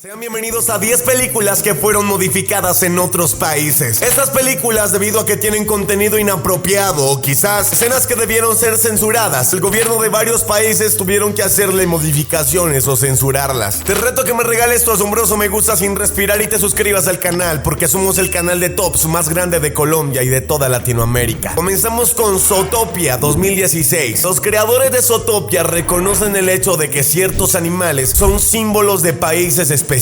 Sean bienvenidos a 10 películas que fueron modificadas en otros países. Estas películas, debido a que tienen contenido inapropiado o quizás escenas que debieron ser censuradas, el gobierno de varios países tuvieron que hacerle modificaciones o censurarlas. Te reto que me regales tu asombroso me gusta sin respirar y te suscribas al canal, porque somos el canal de tops más grande de Colombia y de toda Latinoamérica. Comenzamos con Zootopia 2016. Los creadores de Zootopia reconocen el hecho de que ciertos animales son símbolos de países específicos.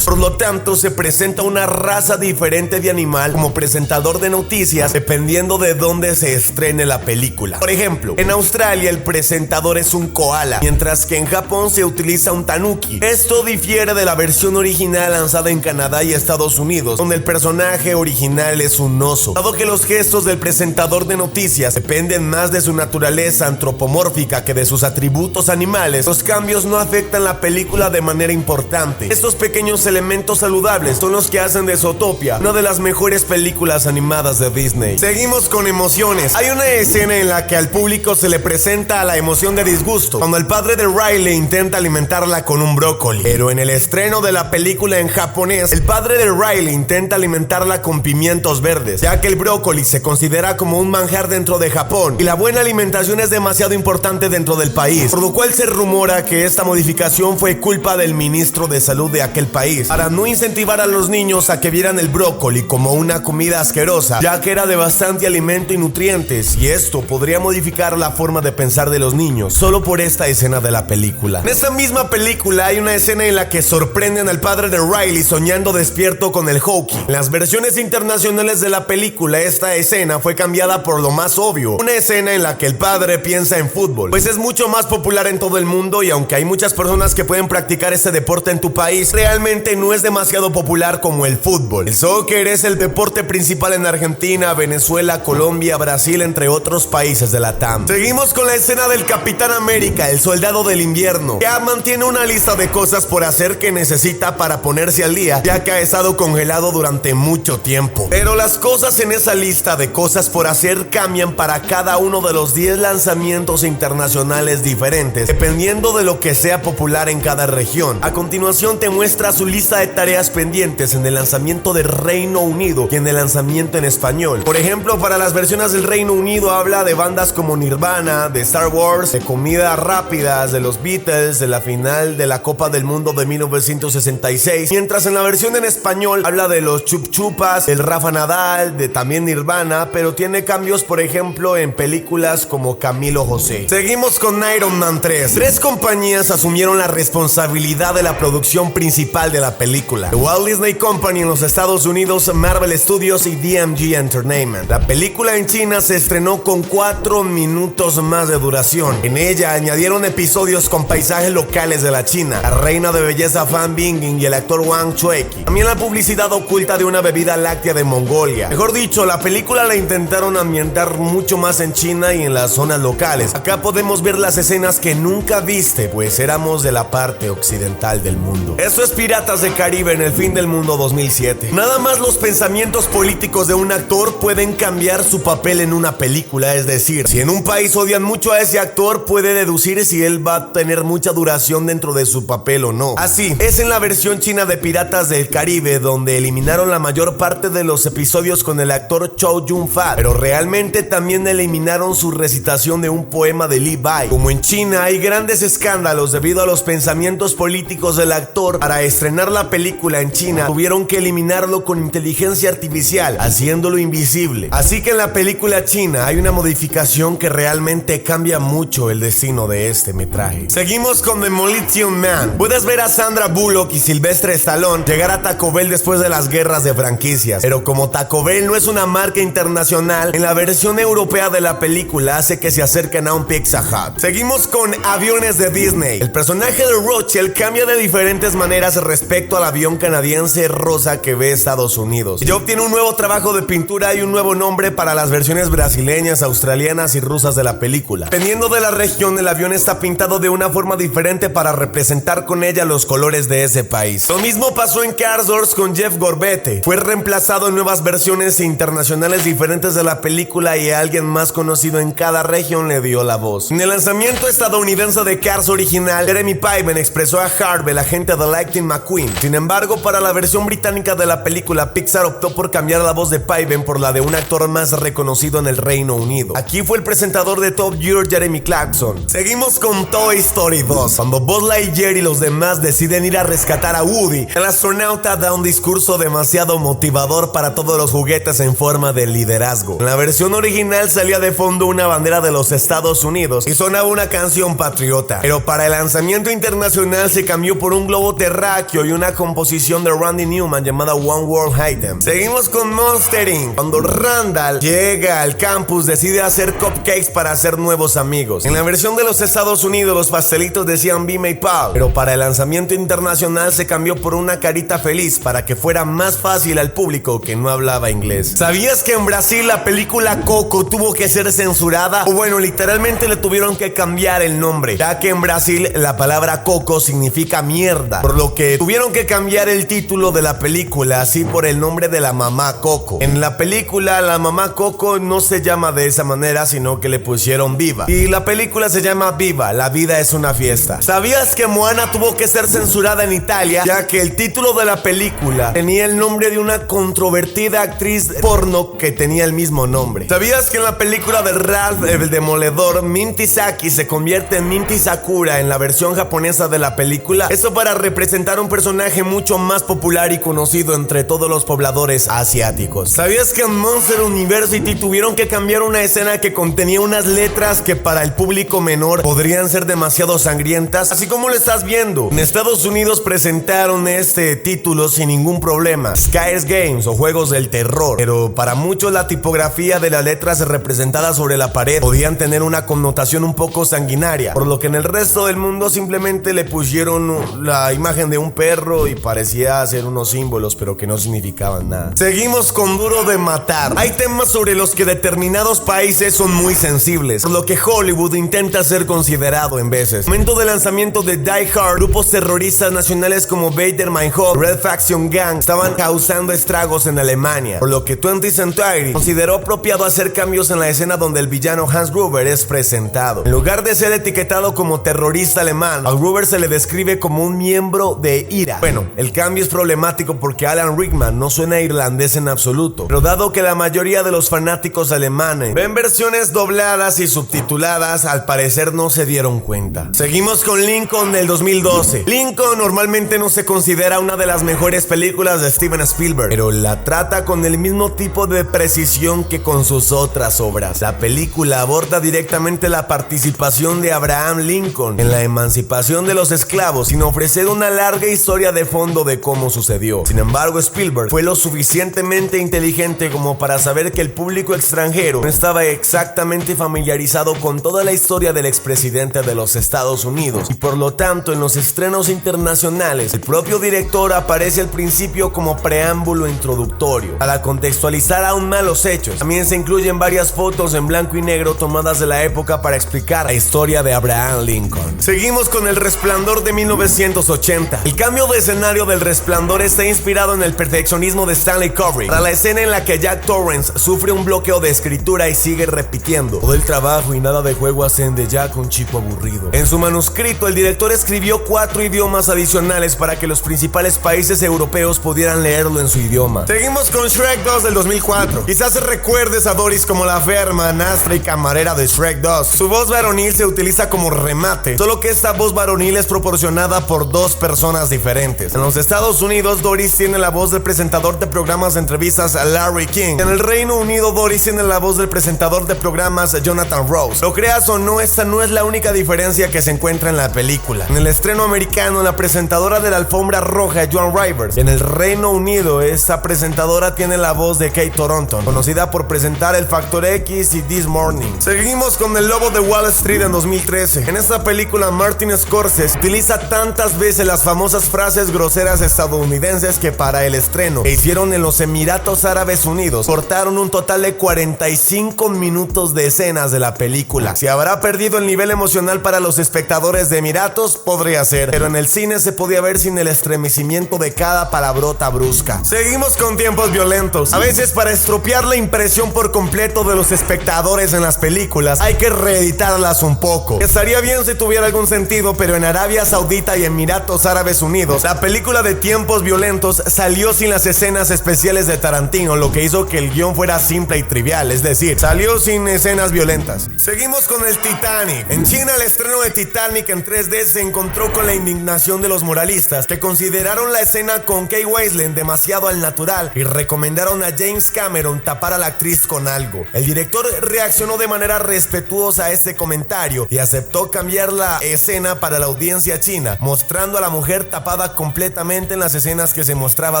Por lo tanto, se presenta una raza diferente de animal como presentador de noticias dependiendo de dónde se estrene la película. Por ejemplo, en Australia el presentador es un koala, mientras que en Japón se utiliza un tanuki. Esto difiere de la versión original lanzada en Canadá y Estados Unidos, donde el personaje original es un oso. Dado que los gestos del presentador de noticias dependen más de su naturaleza antropomórfica que de sus atributos animales, los cambios no afectan la película de manera importante. Estos pequeños elementos saludables son los que hacen de Zootopia una de las mejores películas animadas de Disney. Seguimos con emociones. Hay una escena en la que al público se le presenta la emoción de disgusto cuando el padre de Riley intenta alimentarla con un brócoli. Pero en el estreno de la película en japonés, el padre de Riley intenta alimentarla con pimientos verdes, ya que el brócoli se considera como un manjar dentro de Japón y la buena alimentación es demasiado importante dentro del país, por lo cual se rumora que esta modificación fue culpa del ministro de salud de aquel país, para no incentivar a los niños a que vieran el brócoli como una comida asquerosa, ya que era de bastante alimento y nutrientes, y esto podría modificar la forma de pensar de los niños, solo por esta escena de la película. En esta misma película hay una escena en la que sorprenden al padre de Riley soñando despierto con el hockey. En las versiones internacionales de la película, esta escena fue cambiada por lo más obvio, una escena en la que el padre piensa en fútbol, pues es mucho más popular en todo el mundo, y aunque hay muchas personas que pueden practicar este deporte en tu país, realmente no es demasiado popular como el fútbol. El soccer es el deporte principal en Argentina, Venezuela, Colombia, Brasil, entre otros países de la TAM. Seguimos con la escena del Capitán América, el soldado del invierno. Capman tiene una lista de cosas por hacer que necesita para ponerse al día, ya que ha estado congelado durante mucho tiempo. Pero las cosas en esa lista de cosas por hacer cambian para cada uno de los 10 lanzamientos internacionales diferentes, dependiendo de lo que sea popular en cada región. A continuación te muestra su lista de tareas pendientes en el lanzamiento de Reino Unido y en el lanzamiento en español. Por ejemplo, para las versiones del Reino Unido habla de bandas como Nirvana, de Star Wars, de comidas rápidas, de los Beatles, de la final de la Copa del Mundo de 1966, mientras en la versión en español habla de los Chup Chupas, el Rafa Nadal, de también Nirvana, pero tiene cambios, por ejemplo, en películas como Camilo José. Seguimos con Iron Man 3. 3 compañías asumieron la responsabilidad de la producción principal de la película: The Walt Disney Company en los Estados Unidos, Marvel Studios y DMG Entertainment. La película en China se estrenó con 4 minutos más de duración. En ella añadieron episodios con paisajes locales de la China, la reina de belleza Fan Bingbing y el actor Wang Chueki. También la publicidad oculta de una bebida láctea de Mongolia. Mejor dicho, la película la intentaron ambientar mucho más en China y en las zonas locales. Acá podemos ver las escenas que nunca viste, pues éramos de la parte occidental del mundo. Eso es Piratas del Caribe en el fin del mundo 2007. Nada más los pensamientos políticos de un actor pueden cambiar su papel en una película, es decir, si en un país odian mucho a ese actor, puede deducir si él va a tener mucha duración dentro de su papel o no. Así es en la versión china de Piratas del Caribe, donde eliminaron la mayor parte de los episodios con el actor Chow Yun-fat, pero realmente también eliminaron su recitación de un poema de Li Bai. Como en China hay grandes escándalos debido a los pensamientos políticos del actor, para estrenar la película en China tuvieron que eliminarlo con inteligencia artificial, haciéndolo invisible. Así que en la película china hay una modificación que realmente cambia mucho el destino de este metraje. Seguimos con Demolition Man. Puedes ver a Sandra Bullock y Sylvester Stallone llegar a Taco Bell después de las guerras de franquicias, pero como Taco Bell no es una marca internacional, en la versión europea de la película hace que se acerquen a un Pizza Hut. Seguimos con Aviones de Disney. El personaje de Rothschild cambia de diferentes maneras respecto al avión canadiense rosa que ve Estados Unidos. Ya obtiene un nuevo trabajo de pintura y un nuevo nombre para las versiones brasileñas, australianas y rusas de la película. Dependiendo de la región, el avión está pintado de una forma diferente para representar con ella los colores de ese país. Lo mismo pasó en Cars Wars con Jeff Gorbette. Fue reemplazado en nuevas versiones internacionales diferentes de la película y alguien más conocido en cada región le dio la voz. En el lanzamiento estadounidense de Cars original, Jeremy Piven expresó a Harvey, el agente de Lightning McQueen. Sin embargo, para la versión británica de la película, Pixar optó por cambiar la voz de Piven por la de un actor más reconocido en el Reino Unido. Aquí fue el presentador de Top Gear, Jeremy Clarkson. Seguimos con Toy Story 2. Cuando Buzz Lightyear y los demás deciden ir a rescatar a Woody, el astronauta da un discurso demasiado motivador para todos los juguetes en forma de liderazgo. En la versión original salía de fondo una bandera de los Estados Unidos y sonaba una canción patriota, pero para el lanzamiento internacional se cambió por un globo terráqueo y una composición de Randy Newman llamada One World Item. Seguimos con Monster Inc. Cuando Randall llega al campus, decide hacer cupcakes para hacer nuevos amigos. En la versión de los Estados Unidos, los pastelitos decían Be My Pal, pero para el lanzamiento internacional se cambió por una carita feliz para que fuera más fácil al público que no hablaba inglés. ¿Sabías que en Brasil la película Coco tuvo que ser censurada? O bueno, literalmente le tuvieron que cambiar el nombre, ya que en Brasil la palabra coco significa mierda, por lo que tuvieron que cambiar el título de la película así por el nombre de la mamá Coco. En la película la mamá Coco no se llama de esa manera, sino que le pusieron Viva, y la película se llama Viva, la vida es una fiesta. ¿Sabías que Moana tuvo que ser censurada en Italia, ya que el título de la película tenía el nombre de una controvertida actriz porno que tenía el mismo nombre? ¿Sabías que en la película de Ralph el Demoledor, Minty Saki se convierte en Minty Sakura en la versión japonesa de la película? Eso para representar un personaje mucho más popular y conocido entre todos los pobladores asiáticos. ¿Sabías que en Monster University tuvieron que cambiar una escena que contenía unas letras que para el público menor podrían ser demasiado sangrientas? Así como lo estás viendo, en Estados Unidos presentaron este título sin ningún problema, Sky's Games o Juegos del Terror, pero para muchos la tipografía de las letras representadas sobre la pared podían tener una connotación un poco sanguinaria, por lo que en el resto del mundo simplemente le pusieron la imagen de un perro y parecía ser unos símbolos pero que no significaban nada. Seguimos con Duro de Matar. Hay temas sobre los que determinados países son muy sensibles, por lo que Hollywood intenta ser considerado en veces. En el momento del lanzamiento de Die Hard, grupos terroristas nacionales como Bader Meinhof, Red Faction Gang estaban causando estragos en Alemania, por lo que 20th Century consideró apropiado hacer cambios en la escena donde el villano Hans Gruber es presentado. En lugar de ser etiquetado como terrorista alemán, a Gruber se le describe como un miembro de IRA. Bueno, el cambio es problemático porque Alan Rickman no suena irlandés en absoluto, pero dado que la mayoría de los fanáticos alemanes ven versiones dobladas y subtituladas, al parecer no se dieron cuenta. Seguimos con Lincoln del 2012. Lincoln normalmente no se considera una de las mejores películas de Steven Spielberg, pero la trata con el mismo tipo de precisión que con sus otras obras. La película aborda directamente la participación de Abraham Lincoln en la emancipación de los esclavos, sin ofrecer una larga historia de fondo de cómo sucedió. Sin embargo, Spielberg fue lo suficientemente inteligente como para saber que el público extranjero no estaba exactamente familiarizado con toda la historia del expresidente de los Estados Unidos, y por lo tanto en los estrenos internacionales el propio director aparece al principio como preámbulo introductorio para contextualizar aún más los hechos. También se incluyen varias fotos en blanco y negro tomadas de la época para explicar la historia de Abraham Lincoln. Seguimos con El Resplandor de 1980. El cambio de escenario del Resplandor está inspirado en el perfeccionismo de Stanley Kubrick, para la escena en la que Jack Torrance sufre un bloqueo de escritura y sigue repitiendo: todo el trabajo y nada de juego hacen de Jack un chico aburrido. En su manuscrito, el director escribió 4 idiomas adicionales para que los principales países europeos pudieran leerlo en su idioma. Seguimos con Shrek 2 del 2004. Quizás recuerdes a Doris como la fea hermanastra y camarera de Shrek 2. Su voz varonil se utiliza como remate, solo que esta voz varonil es proporcionada por 2 personas diferentes. En los Estados Unidos, Doris tiene la voz del presentador de programas de entrevistas Larry King. En el Reino Unido, Doris tiene la voz del presentador de programas Jonathan Rose. Lo creas o no, esta no es la única diferencia que se encuentra en la película. En el estreno americano, la presentadora de la alfombra roja, Joan Rivers. En el Reino Unido, esta presentadora tiene la voz de Kate Toronto, conocida por presentar El Factor X y This Morning. Seguimos con El Lobo de Wall Street en 2013. En esta película, Martin Scorsese utiliza tantas veces las famosas frases groseras estadounidenses que para el estreno que hicieron en los Emiratos Árabes Unidos, cortaron un total de 45 minutos de escenas de la película. Si habrá perdido el nivel emocional para los espectadores de Emiratos, podría ser, pero en el cine se podía ver sin el estremecimiento de cada palabrota brusca. Seguimos con Tiempos Violentos. A veces, para estropear la impresión por completo de los espectadores en las películas, hay que reeditarlas un poco. Estaría bien si tuviera algún sentido, pero en Arabia Saudita y Emiratos Emiratos Árabes Unidos, la película de Tiempos Violentos salió sin las escenas especiales de Tarantino, lo que hizo que el guión fuera simple y trivial, es decir, salió sin escenas violentas. Seguimos con el Titanic. En China, el estreno de Titanic en 3D se encontró con la indignación de los moralistas, que consideraron la escena con Kate Winslet demasiado al natural y recomendaron a James Cameron tapar a la actriz con algo. El director reaccionó de manera respetuosa a este comentario y aceptó cambiar la escena para la audiencia china, mostrando a la mujer tapada completamente en las escenas que se mostraba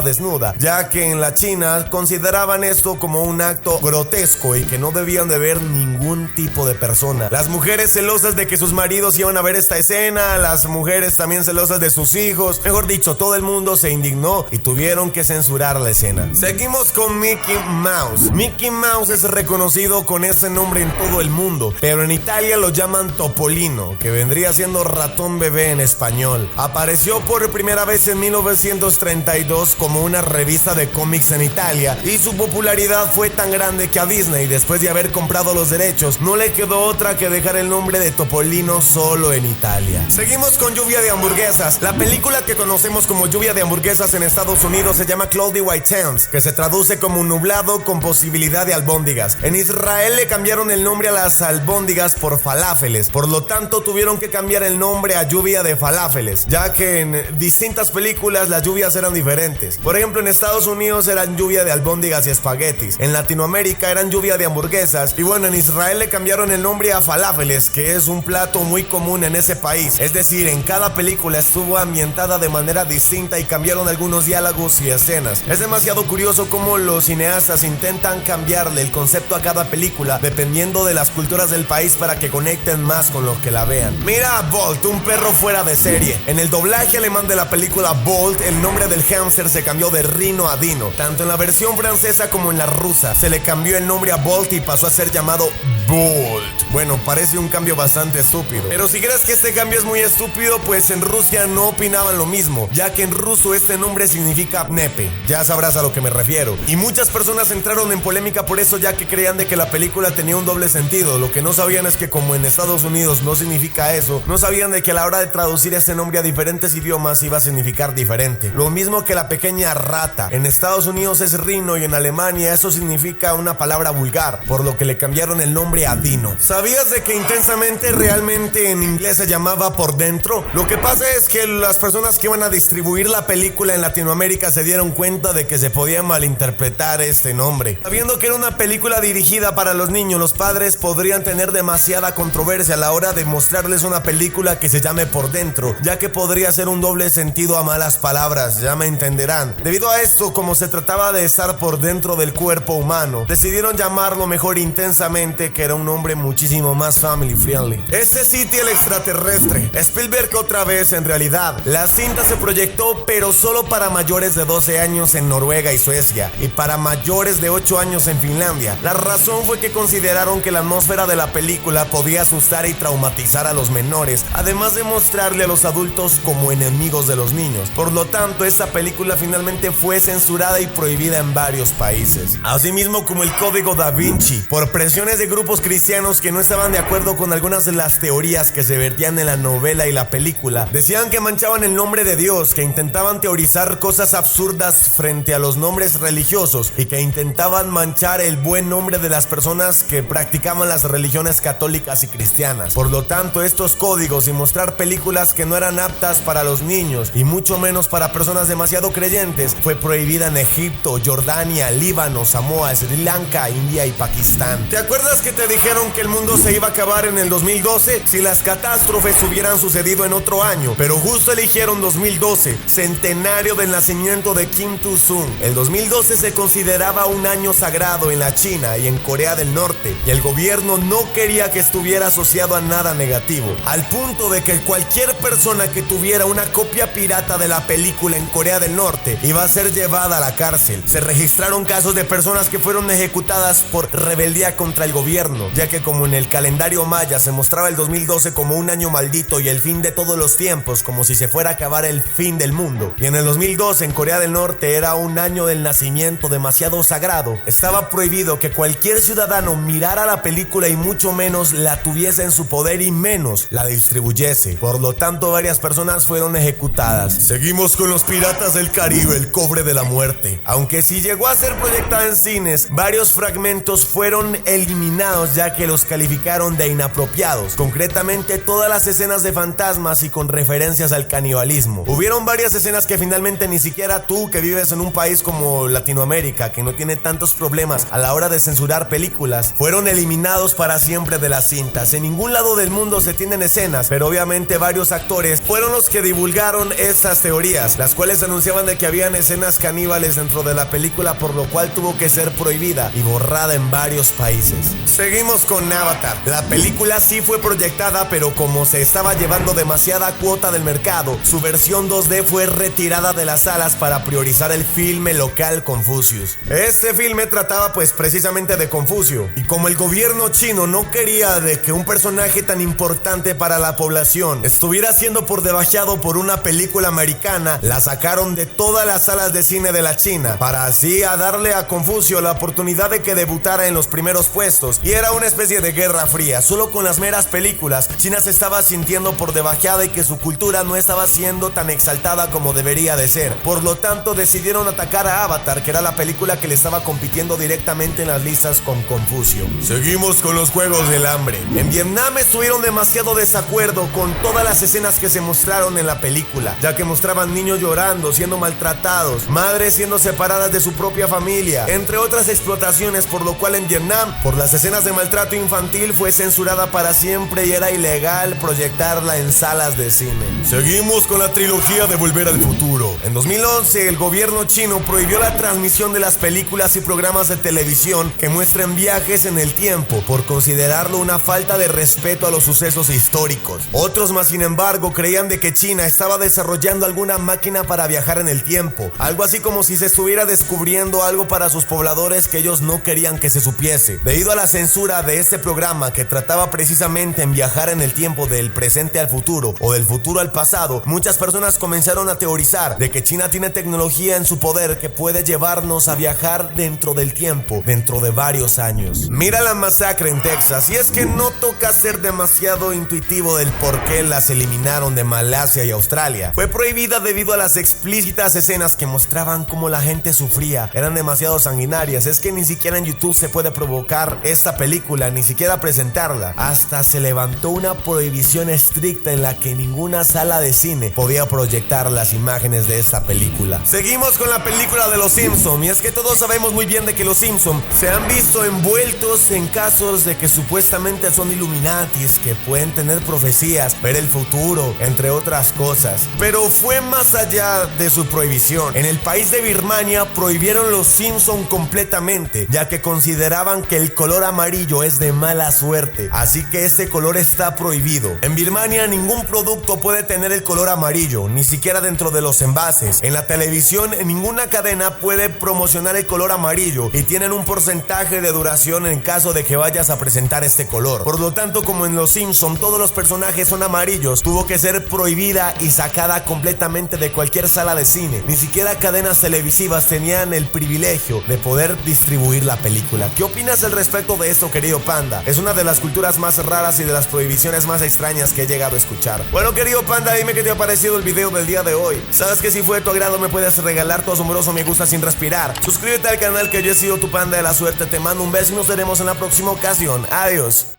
desnuda, ya que en la China consideraban esto como un acto grotesco y que no debían de ver ningún tipo de persona. Las mujeres celosas de que sus maridos iban a ver esta escena, las mujeres también celosas de sus hijos, mejor dicho, todo el mundo se indignó y tuvieron que censurar la escena. Seguimos con Mickey Mouse. Mickey Mouse es reconocido con ese nombre en todo el mundo, pero en Italia lo llaman Topolino, que vendría siendo ratón bebé en español. Apareció por primera vez en 1932 como una revista de cómics en Italia y su popularidad fue tan grande que a Disney, después de haber comprado los derechos, no le quedó otra que dejar el nombre de Topolino solo en Italia. Seguimos con Lluvia de Hamburguesas. La película que conocemos como Lluvia de Hamburguesas en Estados Unidos se llama Cloudy White Sands, que se traduce como nublado con posibilidad de albóndigas. En Israel le cambiaron el nombre a las albóndigas por faláfeles, por lo tanto tuvieron que cambiar el nombre a Lluvia de Faláfeles, ya que en distintas películas las lluvias eran diferentes. Por ejemplo, en Estados Unidos eran lluvia de albóndigas y espaguetis, en Latinoamérica eran lluvia de hamburguesas, y bueno, en Israel le cambiaron el nombre a faláfeles, que es un plato muy común en ese país. Es decir, en cada película estuvo ambientada de manera distinta y cambiaron algunos diálogos y escenas. Es demasiado curioso cómo los cineastas intentan cambiarle el concepto a cada película dependiendo de las culturas del país para que conecten más con los que la vean. Mira a Bolt, un perro fuera de serie. En el doblaje alemán de la película Bolt, el nombre del hámster se cambió de Rino a Dino. Tanto en la versión francesa como en la rusa se le cambió el nombre a Bolt y pasó a ser llamado Bolt. Bueno, parece un cambio bastante estúpido, pero si crees que este cambio es muy estúpido, pues en Rusia no opinaban lo mismo, ya que en ruso este nombre significa nepe. Ya sabrás a lo que me refiero. Y muchas personas entraron en polémica por eso, ya que creían de que la película tenía un doble sentido. Lo que no sabían es que como en Estados Unidos no significa eso, no sabían de que a la hora de traducir este nombre a diferentes idiomas iba a significar diferente. Lo mismo que la pequeña rata. En Estados Unidos es Rino y en Alemania eso significa una palabra vulgar, por lo que le cambiaron el nombre a Dino. ¿Sabías de que Intensamente realmente en inglés se llamaba Por Dentro? Lo que pasa es que las personas que iban a distribuir la película en Latinoamérica se dieron cuenta de que se podía malinterpretar este nombre. Sabiendo que era una película dirigida para los niños, los padres podrían tener demasiada controversia a la hora de mostrarles una película que se llame Por Dentro, ya que podría ser un doble sentido a malas palabras, ya me entenderán. Debido a esto, como se trataba de estar por dentro del cuerpo humano, decidieron llamarlo mejor Intensamente, que era un nombre muchísimo más family friendly. Este sitio, el extraterrestre. Spielberg otra vez. En realidad, la cinta se proyectó pero solo para mayores de 12 años en Noruega y Suecia, y para mayores de 8 años en Finlandia. La razón fue que consideraron que la atmósfera de la película podía asustar y traumatizar a los menores, además de mostrarle a los adultos como enemigos de los niños. Por lo tanto, esta película finalmente fue censurada y prohibida en varios países. Asimismo, como el Código Da Vinci, por presiones de grupos cristianos que no estaban de acuerdo con algunas de las teorías que se vertían en la novela y la película. Decían que manchaban el nombre de Dios, que intentaban teorizar cosas absurdas frente a los nombres religiosos y que intentaban manchar el buen nombre de las personas que practicaban las religiones católicas y cristianas. Por lo tanto, estos códigos y mostrar películas que no eran aptas para los niños y mucho menos para personas demasiado creyentes fue prohibida en Egipto, Jordania, Líbano, Samoa, Sri Lanka, India y Pakistán. ¿Te acuerdas que te dijeron que el mundo se iba a acabar en el 2012 si las catástrofes hubieran sucedido en otro año? Pero justo eligieron 2012, centenario del nacimiento de Kim Il-sung. El 2012 se consideraba un año sagrado en la China y en Corea del Norte, y el gobierno no quería que estuviera asociado a nada negativo, al punto de que cualquier persona que tuviera una copia pirata de la película en Corea del Norte iba a ser llevada a la cárcel. Se registraron casos de personas que fueron ejecutadas por rebeldía contra el gobierno, ya que como en el calendario maya se mostraba el 2012 como un año maldito y el fin de todos los tiempos, como si se fuera a acabar el fin del mundo. Y en el 2012 en Corea del Norte era un año del nacimiento demasiado sagrado. Estaba prohibido que cualquier ciudadano mirara la película y mucho menos la tuviese en su poder y menos la distribuyese. Por lo tanto, varias personas fueron ejecutadas. Seguimos con Los Piratas del Caribe, el cobre de la muerte. Aunque sí llegó a ser proyectada en cines, varios fragmentos fueron eliminados ya que los calificaron de inapropiados. Concretamente, todas las escenas de fantasmas y con referencias al canibalismo. Hubieron varias escenas que finalmente ni siquiera tú, que vives en un país como Latinoamérica, que no tiene tantos problemas a la hora de censurar películas, fueron eliminados para siempre de las cintas. En ningún lado del mundo se tienen escenas, pero obviamente varios actores fueron los que divulgaron estas teorías, las cuales anunciaban de que habían escenas caníbales dentro de la película, por lo cual tuvo que ser prohibida y borrada en varios países. Seguimos con Avatar. La película sí fue proyectada, pero como se estaba llevando demasiada cuota del mercado, su versión 2D fue retirada de las salas para priorizar el filme local Confucius. Este filme trataba pues precisamente de Confucio, y como el gobierno chino no quería de que un personaje tan importante para la población estuviera siendo por debajeado por una película americana, la sacaron de todas las salas de cine de la China, para así a darle a Confucio la oportunidad de que debutara en los primeros puestos, y era una especie de guerra fría. Solo con las meras películas, China se estaba sintiendo por debajeada y que su cultura no estaba siendo tan exaltada como debería de ser. Por lo tanto, decidieron atacar a Avatar, que era la película que le estaba compitiendo directamente en las listas con Confucio. Seguimos con Los Juegos del Hambre. En Vietnam estuvieron demasiado desacuerdo con todas las escenas que se mostraron en la película, ya que mostraban niños llorando, siendo maltratados, madres siendo separadas de su propia familia, entre otras explotaciones, por lo cual en Vietnam, por las escenas de maltrato infantil, fue censurada para siempre y era ilegal proyectarla en salas de cine. Seguimos con la trilogía de Volver al Futuro. En 2011, el gobierno chino prohibió la transmisión de las películas y programas de televisión que muestren viajes en el tiempo, por considerarlo una falta de respeto a los sucesos históricos. Otros más, sin embargo, creían de que China estaba desarrollando alguna máquina para viajar en el tiempo, algo así como si se estuviera descubriendo algo para sus pobladores que ellos no querían que se supiese. Debido a la censura de este programa, que trataba precisamente en viajar en el tiempo del presente al futuro o del futuro al pasado, muchas personas comenzaron a teorizar de que China tiene tecnología en su poder que puede llevarnos a viajar dentro del tiempo, dentro de varios años. Mira la masacre en Texas, y es que no toca ser demasiado intuitivo del por qué las eliminaron de Malasia y Australia. Fue prohibida debido a las explícitas escenas que mostraban cómo la gente sufría, eran demasiado sanguinarias. Es que ni siquiera en YouTube se puede provocar esta película, ni siquiera presentarla. Hasta se levantó una prohibición estricta en la que ninguna sala de cine podía proyectar las imágenes de esta película. Seguimos con la película de Los Simpson, y es que todos sabemos muy bien de que Los Simpson se han visto envueltos en casos de que supuestamente son Illuminatis, que pueden tener profecías, ver el futuro, entre otras cosas. Pero fue más allá de su prohibición. En el país de Birmania prohibieron Los Simpson completamente, ya que consideraban que el color amarillo es de mala suerte, así que este color está prohibido. En Birmania ningún producto puede tener el color amarillo, ni siquiera dentro de los envases. En la televisión ninguna cadena puede promocionar el color amarillo, y tienen un porcentaje de duración en caso de que vayas a presentar este color. Por lo tanto, como en Los Simpson todos los personajes son amarillos, tuvo que ser prohibida y sacada completamente de cualquier sala de cine. Ni siquiera cadenas televisivas tenían el privilegio de poder distribuir la película. ¿Qué opinas al respecto de esto, querido Panda? Es una de las culturas más raras y de las prohibiciones más extrañas que he llegado a escuchar. Bueno, querido Panda, dime qué te ha parecido el video del día de hoy. Sabes que si fue de tu agrado me puedes regalar tu asombroso me gusta sin respirar. Suscríbete al canal, que yo he sido tu Panda de la Suerte. Te mando un beso y nos veremos en la próxima ocasión. Adiós.